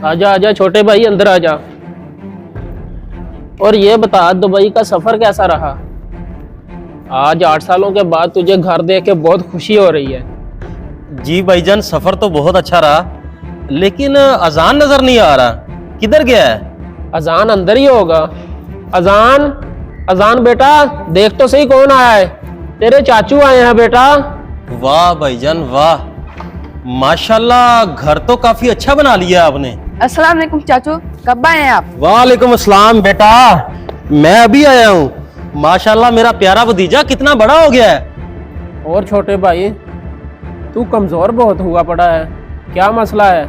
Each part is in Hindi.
आजा आजा छोटे भाई, अंदर आजा। और ये बता, दुबई का सफर कैसा रहा? आज 8 सालों के बाद तुझे घर देख के बहुत खुशी हो रही है। जी भाईजान, सफर तो बहुत अच्छा रहा, लेकिन अजान नजर नहीं आ रहा, किधर गया है? अजान अंदर ही होगा। अजान अजान बेटा, देख तो सही कौन आया है। तेरे चाचू आए हैं बेटा। वाह भाईजान वाह, माशाल्लाह, घर तो काफी अच्छा बना लिया आपने। अस्सलाम वालेकुम चाचू, कब आए हैं आप? वालेकुम अस्सलाम बेटा, मैं अभी आया हूँ। माशाल्लाह, मेरा प्यारा भतीजा कितना बड़ा हो गया है। और छोटे भाई, तू कमजोर बहुत हुआ पड़ा है, क्या मसला है?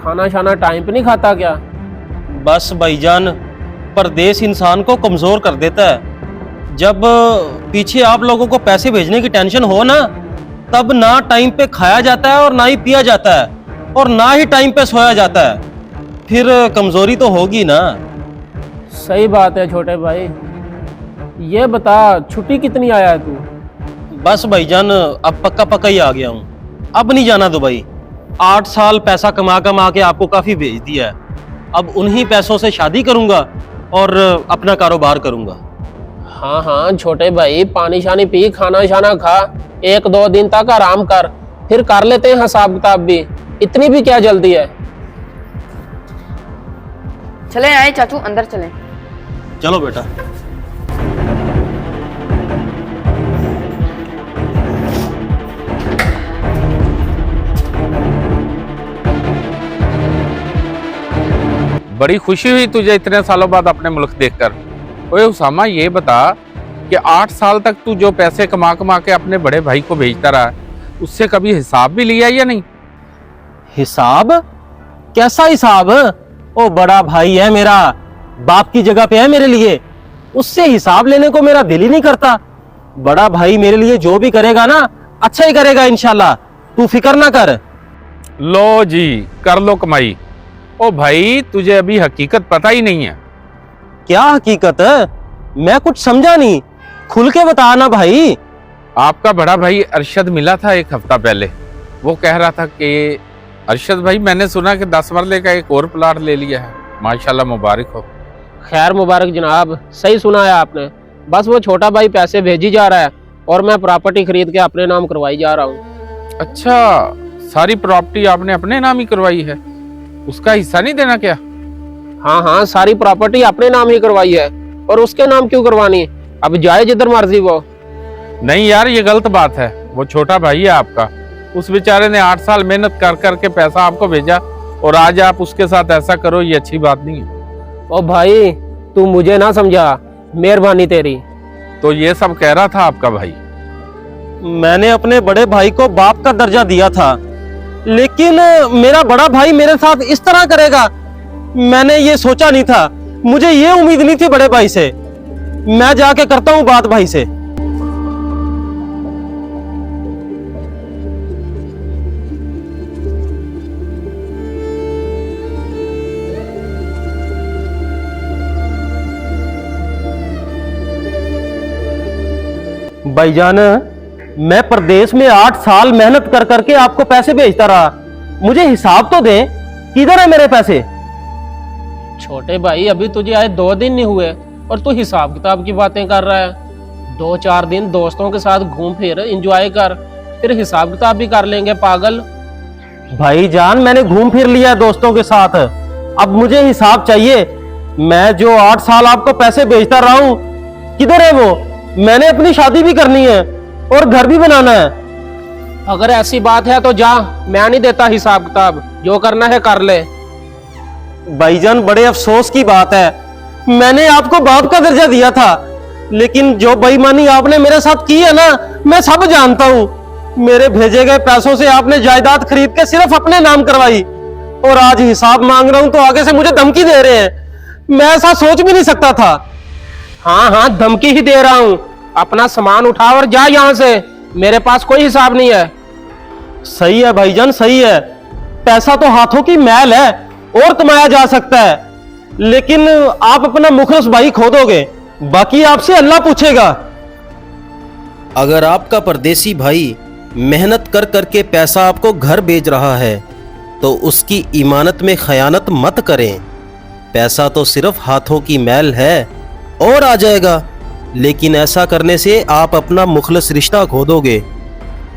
खाना शाना टाइम पे नहीं खाता क्या? बस भाईजान, परदेश इंसान को कमजोर कर देता है। जब पीछे आप लोगों को पैसे भेजने की टेंशन हो ना, तब ना टाइम पे खाया जाता है और ना ही पिया जाता है और ना ही टाइम पे सोया जाता है, फिर कमजोरी तो होगी ना। सही बात है छोटे भाई। ये बता, छुट्टी कितनी आया है तू? बस भाईजान, अब पक्का पक्का ही आ गया हूँ, अब नहीं जाना दुबई। 8 साल पैसा कमा कमा के आपको काफी भेज दिया है, अब उन्हीं पैसों से शादी करूंगा और अपना कारोबार करूंगा। हाँ हाँ छोटे भाई, पानी शानी पी, खाना शाना खा, 1-2 दिन तक आराम कर, फिर कर लेते हैं हिसाब किताब भी। इतनी भी क्या जल्दी है? चले आए चाचू, अंदर चले। चलो बेटा। बड़ी खुशी हुई तुझे इतने सालों बाद अपने मुल्क देखकर। ओए उसामा, ये बता कि 8 साल तक तू जो पैसे कमा कमा के अपने बड़े भाई को भेजता रहा, उससे कभी हिसाब भी लिया या नहीं? हिसाब? कैसा हिसाब? ओ बड़ा भाई है मेरा, बाप की जगह पे है मेरे लिए, उससे हिसाब लेने को मेरा दिल ही नहीं करता। बड़ा भाई मेरे लिए जो भी करेगा ना, अच्छा ही करेगा इंशाल्लाह, तू फिक्र ना कर। लो जी, कर लो कमाई। ओ भाई, तुझे अभी हकीकत पता ही नहीं है। क्या हकीकत? मैं कुछ समझा नहीं, खुल के बता ना भाई। आपका बड़ा भाई अरशद मिला था 1 हफ्ता पहले। वो कह रहा था कि अरशद भाई, मैंने सुना कि 10 मरले का एक और प्लाट ले लिया है, माशाल्लाह, मुबारक हो। खैर मुबारक जनाब, सही सुना है आपने। बस वो छोटा भाई पैसे भेजी जा रहा है और मैं प्रॉपर्टी खरीद के अपने नाम करवाई जा रहा हूँ। अच्छा, सारी प्रॉपर्टी आपने अपने नाम ही करवाई है, उसका हिस्सा नहीं देना क्या? हाँ हाँ, सारी प्रॉपर्टी अपने नाम ही करवाई है, और उसके नाम क्यों करवानी? अब जाए जिधर मर्जी वो। नहीं यार, ये गलत बात है। वो छोटा भाई है आपका, उस बेचारे ने 8 साल मेहनत कर करके पैसा आपको भेजा, और आज आप उसके साथ ऐसा करो, ये अच्छी बात नहीं है। ओ भाई, तू मुझे ना समझा, मेहरबानी तेरी। तो ये सब कह रहा था आपका भाई। मैंने अपने बड़े भाई को बाप का दर्जा दिया था, लेकिन मेरा बड़ा भाई मेरे साथ इस तरह करेगा, मैंने ये सोचा नहीं था। मुझे ये उम्मीद नहीं थी बड़े भाई से। मैं जाके करता हूँ बात भाई से। भाईजान, मैं प्रदेश में 8 साल मेहनत कर करके आपको पैसे भेजता रहा, मुझे हिसाब तो दे, किधर है मेरे पैसे? छोटे भाई, अभी तुझे आए 2 दिन नहीं हुए और तू हिसाब किताब की बातें कर रहा है। 2-4 दिन दोस्तों के साथ घूम फिर, एंजॉय कर, फिर हिसाब किताब भी कर लेंगे पागल। भाईजान, मैंने घूम फिर लिया दोस्तों के साथ, अब मुझे हिसाब चाहिए। मैं जो 8 साल आपको पैसे भेजता रहा हूं, किधर है वो? मैंने अपनी शादी भी करनी है और घर भी बनाना है। अगर ऐसी बात है तो जा, मैं नहीं देता हिसाब किताब, जो करना है कर ले। भाईजान, बड़े अफसोस की बात है, मैंने आपको बाप का दर्जा दिया था, लेकिन जो बेईमानी आपने मेरे साथ की है ना, मैं सब जानता हूं। मेरे भेजे गए पैसों से आपने जायदाद खरीद के सिर्फ अपने नाम करवाई, और आज हिसाब मांग रहा हूं तो आगे से मुझे धमकी दे रहे हैं। मैं ऐसा सोच भी नहीं सकता था। हाँ हाँ, धमकी ही दे रहा हूँ। अपना सामान उठा और जा यहाँ से, मेरे पास कोई हिसाब नहीं है। सही है भाईजान, सही है, पैसा तो हाथों की मैल है, और कमाया जा सकता है, लेकिन आप अपना मुखलिस भाई खो दोगे, बाकी आपसे अल्लाह पूछेगा। अगर आपका परदेसी भाई मेहनत कर करके पैसा आपको घर भेज रहा है, तो उसकी ईमानत में खयानत मत करें। पैसा तो सिर्फ हाथों की मैल है और आ जाएगा, लेकिन ऐसा करने से आप अपना मुखलिस रिश्ता खो दोगे।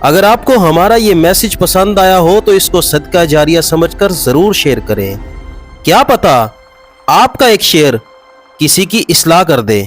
अगर आपको हमारा ये मैसेज पसंद आया हो तो इसको सदका जारिया समझकर ज़रूर शेयर करें। क्या पता आपका एक शेयर किसी की इस्लाह कर दे।